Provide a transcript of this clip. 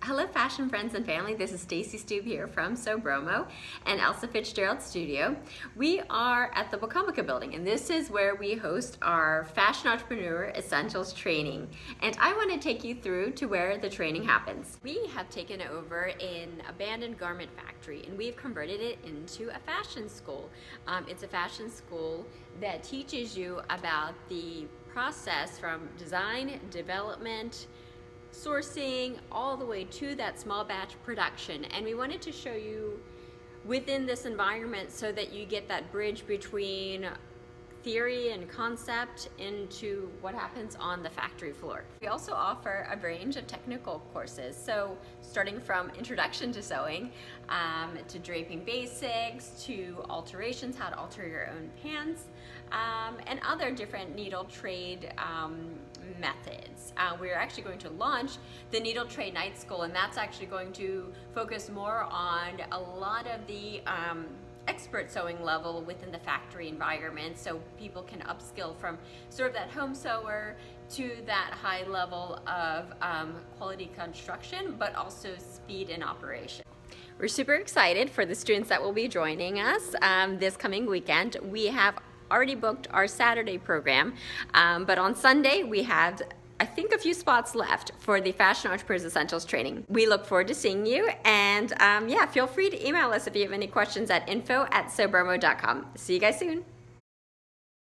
Hello fashion friends and family, this is Stacy Stube here from SEW BROMO and Elsa Fitzgerald Studio. We are at the Wacomico building and this is where we host our Fashion Entrepreneur Essentials training. And I want to take you through to where the training happens. We have taken over an abandoned garment factory and we've converted it into a fashion school. It's a fashion school that teaches you about the process from design, development, sourcing, all the way to that small batch production. And we wanted to show you within this environment so that you get that bridge between theory and concept into what happens on the factory floor. We also offer a range of technical courses, so starting from introduction to sewing, to draping basics, to alterations, how to alter your own pants, and other different needle trade methods. We're actually going to launch the Needle Trade Night School, and that's actually going to focus more on a lot of the expert sewing level within the factory environment, so people can upskill from sort of that home sewer to that high level of quality construction, but also speed in operation. We're super excited for the students that will be joining us this coming weekend. We have already booked our Saturday program, but on Sunday we have I think a few spots left for the Fashion Entrepreneurs Essentials training. We look forward to seeing you, and yeah, feel free to email us if you have any questions at info@sewbromo.com. See you guys soon.